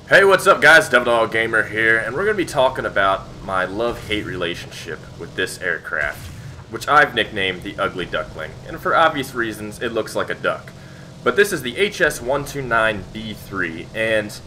Hey, what's up guys? Devil Gamer here, and we're going to be talking about my love-hate relationship with this aircraft, which I've nicknamed the Ugly Duckling, and for obvious reasons, it looks like a duck. But this is the Hs.129B-3, and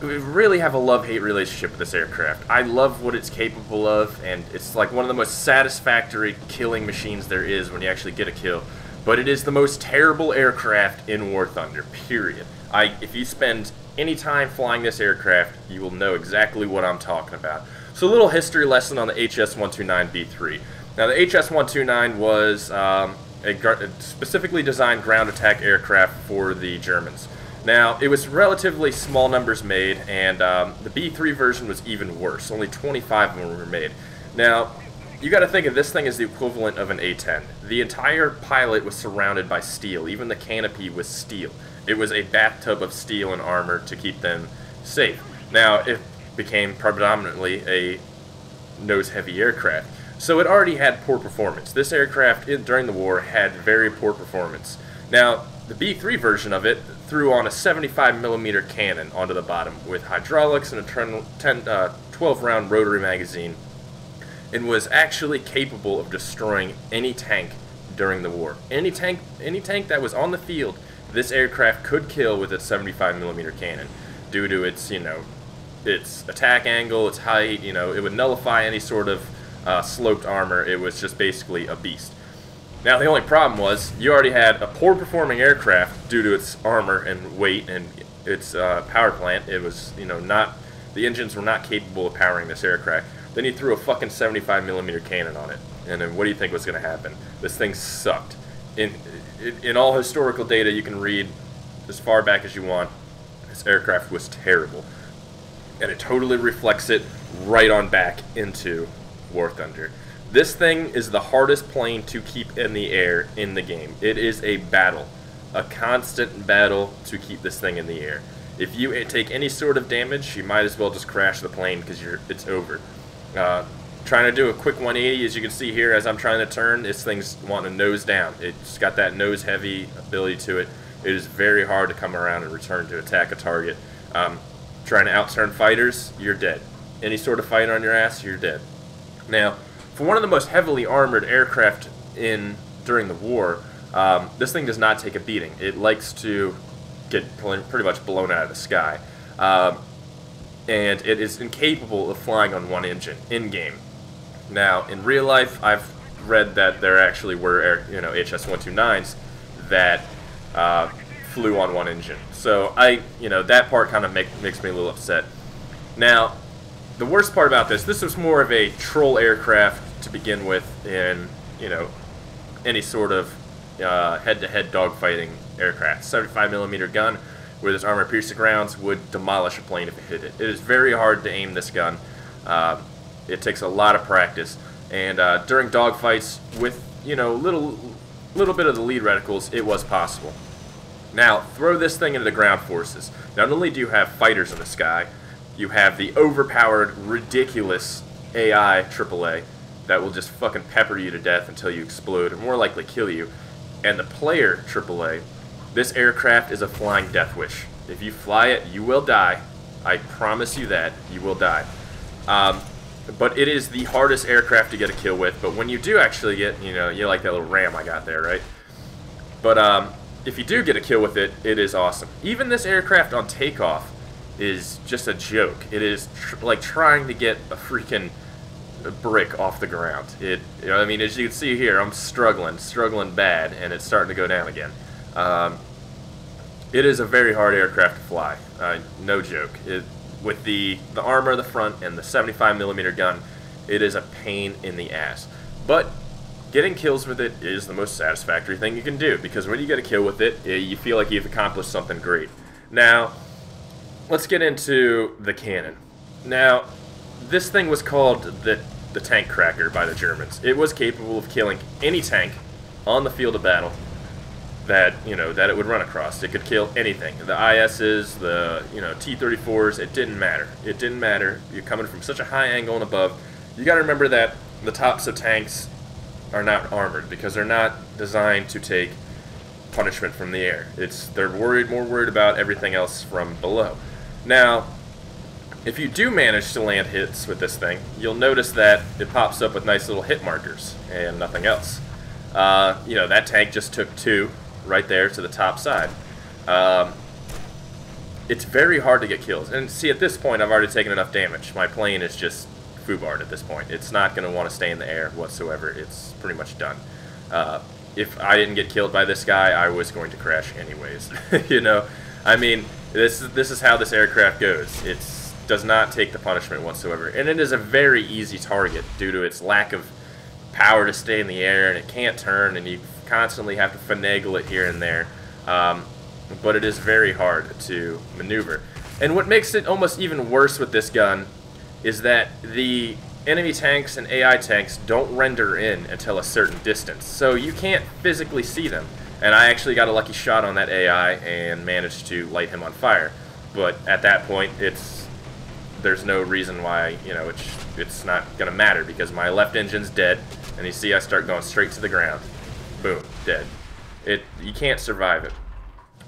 we really have a love-hate relationship with this aircraft. I love what it's capable of, and it's like one of the most satisfactory killing machines there is when you actually get a kill. But it is the most terrible aircraft in War Thunder, period. If you spend any time flying this aircraft, you will know exactly what I'm talking about. So a little history lesson on the Hs.129B-3. Now the Hs.129 was a specifically designed ground attack aircraft for the Germans. Now it was relatively small numbers made, and the B-3 version was even worse. Only 25 of them were made. Now you got to think of this thing as the equivalent of an A-10. The entire pilot was surrounded by steel. Even the canopy was steel. It was a bathtub of steel and armor to keep them safe. Now, it became predominantly a nose-heavy aircraft, so it already had poor performance. This aircraft, during the war, had very poor performance. Now, the B-3 version of it threw on a 75mm cannon onto the bottom with hydraulics and a 12-round rotary magazine, and was actually capable of destroying any tank during the war. Any tank that was on the field, this aircraft could kill with its 75mm cannon, due to its, its attack angle, its height. It would nullify any sort of sloped armor. It was just basically a beast. Now the only problem was you already had a poor performing aircraft due to its armor and weight and its power plant. It was, the engines were not capable of powering this aircraft. Then you threw a fucking 75mm cannon on it, and then what do you think was going to happen? This thing sucked. In all historical data you can read as far back as you want, this aircraft was terrible. And it totally reflects it right on back into War Thunder. This thing is the hardest plane to keep in the air in the game. It is a battle. A constant battle to keep this thing in the air. If you take any sort of damage, you might as well just crash the plane because it's over. Trying to do a quick 180, as you can see here, as I'm trying to turn, this thing's wanting to nose down. It's got that nose-heavy ability to it. It is very hard to come around and return to attack a target. Trying to outturn fighters, you're dead. Any sort of fight on your ass, you're dead. Now, for one of the most heavily armored aircraft during the war, this thing does not take a beating. It likes to get pretty much blown out of the sky. And it is incapable of flying on one engine in-game. Now, in real life, I've read that there actually were, Hs.129s that flew on one engine. So that part kind of makes me a little upset. Now, the worst part about this was more of a troll aircraft to begin with in, any sort of head-to-head dogfighting aircraft. 75mm gun with its armor-piercing rounds would demolish a plane if it hit it. It is very hard to aim this gun. It takes a lot of practice, and during dogfights with little bit of the lead reticles, it was possible. Now throw this thing into the ground forces. Not only do you have fighters in the sky, you have the overpowered, ridiculous AI AAA that will just fucking pepper you to death until you explode, or more likely kill you, and the player AAA. This aircraft is a flying death wish. If you fly it, you will die. I promise you that. You will die. But it is the hardest aircraft to get a kill with. But when you do actually get, you like that little ram I got there, right? But if you do get a kill with it, it is awesome. Even this aircraft on takeoff is just a joke. It is like trying to get a freaking brick off the ground. As you can see here, I'm struggling bad, and it's starting to go down again. It is a very hard aircraft to fly, no joke. With the armor of the front and the 75mm gun, it is a pain in the ass. But getting kills with it is the most satisfactory thing you can do, because when you get a kill with it, you feel like you've accomplished something great. Now, let's get into the cannon. Now, this thing was called the tank cracker by the Germans. It was capable of killing any tank on the field of battle that it would run across. It could kill anything. The ISs, the T-34s, it didn't matter. It didn't matter. You're coming from such a high angle and above. You got to remember that the tops of tanks are not armored because they're not designed to take punishment from the air. They're more worried about everything else from below. Now, if you do manage to land hits with this thing, you'll notice that it pops up with nice little hit markers and nothing else. You know, that tank just took 2 right there to the top side. It's very hard to get kills. And see, at this point, I've already taken enough damage. My plane is just foobarred at this point. It's not going to want to stay in the air whatsoever. It's pretty much done. If I didn't get killed by this guy, I was going to crash anyways. You know, I mean, this is how this aircraft goes. It does not take the punishment whatsoever. And it is a very easy target due to its lack of power to stay in the air, and it can't turn, and you constantly have to finagle it here and there. But it is very hard to maneuver. And what makes it almost even worse with this gun is that the enemy tanks and AI tanks don't render in until a certain distance. So you can't physically see them. And I actually got a lucky shot on that AI and managed to light him on fire. But at that point, there's no reason why, you know, it's not going to matter, because my left engine's dead, and you see I start going straight to the ground. Boom, dead. You can't survive it.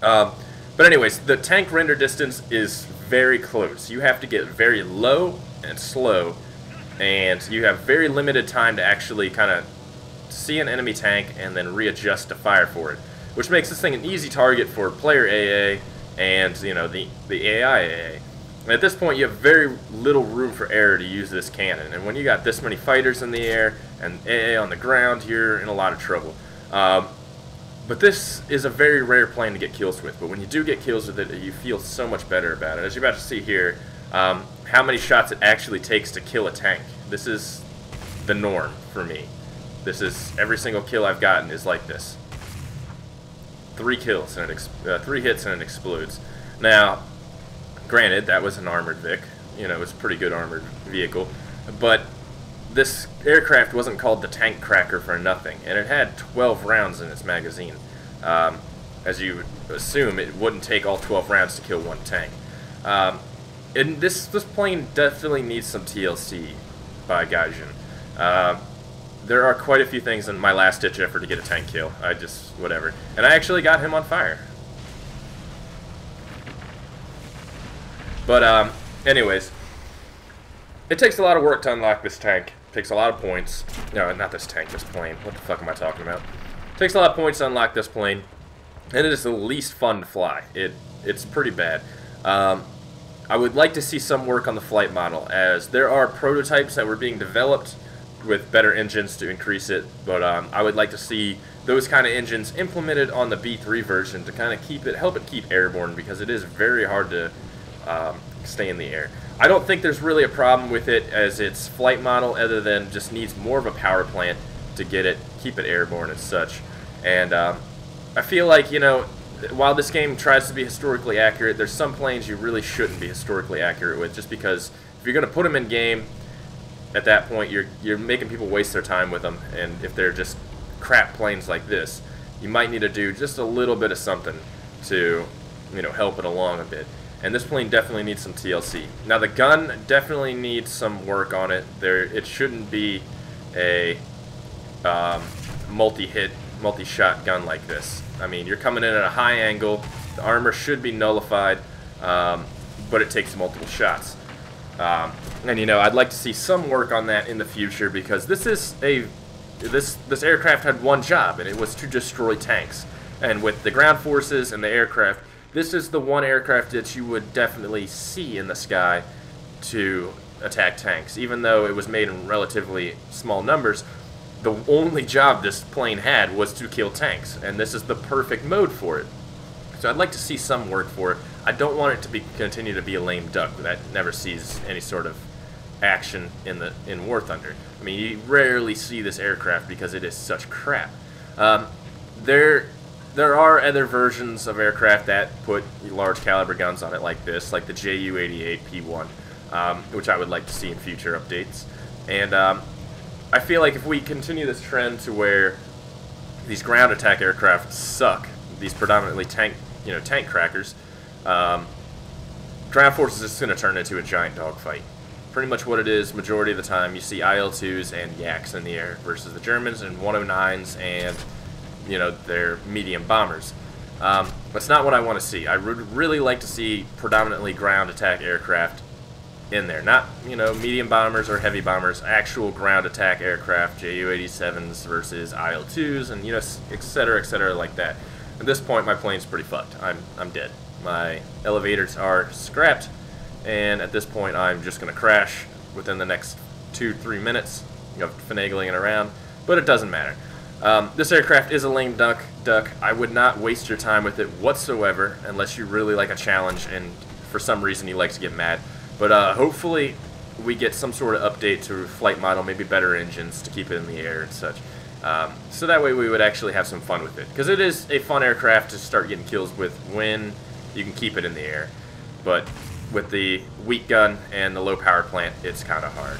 But anyways, the tank render distance is very close. You have to get very low and slow, and you have very limited time to actually kind of see an enemy tank and then readjust to fire for it, which makes this thing an easy target for player AA and, you know, the AI AA. And at this point, you have very little room for error to use this cannon, and when you got this many fighters in the air and AA on the ground, you're in a lot of trouble. But this is a very rare plane to get kills with, but when you do get kills with it, you feel so much better about it. As you're about to see here, how many shots it actually takes to kill a tank. This is the norm for me. This is, every single kill I've gotten is like this. 3 kills, and 3 hits and it explodes. Now, granted, that was an armored Vic. You know, it was a pretty good armored vehicle. But this aircraft wasn't called the Tank Cracker for nothing, and it had 12 rounds in its magazine. As you would assume, it wouldn't take all 12 rounds to kill one tank. And this plane definitely needs some TLC by Gaijin. There are quite a few things in my last-ditch effort to get a tank kill. Whatever. And I actually got him on fire. But, anyways, it takes a lot of work to unlock this tank. It takes a lot of points. No, not this tank, this plane. What the fuck am I talking about? It takes a lot of points to unlock this plane, and it is the least fun to fly. It's pretty bad. I would like to see some work on the flight model, as there are prototypes that were being developed with better engines to increase it, but I would like to see those kind of engines implemented on the B3 version to kind of help it keep airborne, because it is very hard to stay in the air. I don't think there's really a problem with it as its flight model, other than just needs more of a power plant to keep it airborne and such. And I feel like, you know, while this game tries to be historically accurate, there's some planes you really shouldn't be historically accurate with, just because if you're going to put them in game, at that point you're making people waste their time with them, and if they're just crap planes like this, you might need to do just a little bit of something to, you know, help it along a bit. And this plane definitely needs some TLC. Now the gun definitely needs some work on it. It shouldn't be a multi-hit, multi-shot gun like this. I mean, you're coming in at a high angle, the armor should be nullified, but it takes multiple shots. And you know, I'd like to see some work on that in the future, because this aircraft had one job, and it was to destroy tanks. And with the ground forces and the aircraft, this is the one aircraft that you would definitely see in the sky to attack tanks. Even though it was made in relatively small numbers, the only job this plane had was to kill tanks, and this is the perfect mode for it. So I'd like to see some work for it. I don't want it to continue to be a lame duck that never sees any sort of action in War Thunder. I mean, you rarely see this aircraft because it is such crap. There are other versions of aircraft that put large caliber guns on it like this, like the Ju-88P1, which I would like to see in future updates. And I feel like if we continue this trend to where these ground attack aircraft suck, these predominantly tank crackers, ground forces is going to turn into a giant dogfight. Pretty much what it is, majority of the time, you see IL-2s and Yaks in the air versus the Germans and 109s and, you know, their medium bombers. That's not what I want to see. I would really like to see predominantly ground attack aircraft in there. Not, you know, medium bombers or heavy bombers, actual ground attack aircraft, Ju-87s versus IL-2s, and, you know, et cetera, like that. At this point, my plane's pretty fucked. I'm dead. My elevators are scrapped, and at this point, I'm just going to crash within the next 2-3 minutes of finagling it around, but it doesn't matter. This aircraft is a lame duck. I would not waste your time with it whatsoever unless you really like a challenge and for some reason you like to get mad. But hopefully we get some sort of update to flight model, maybe better engines to keep it in the air and such. So that way we would actually have some fun with it. Because it is a fun aircraft to start getting kills with when you can keep it in the air. But with the weak gun and the low power plant, it's kind of hard.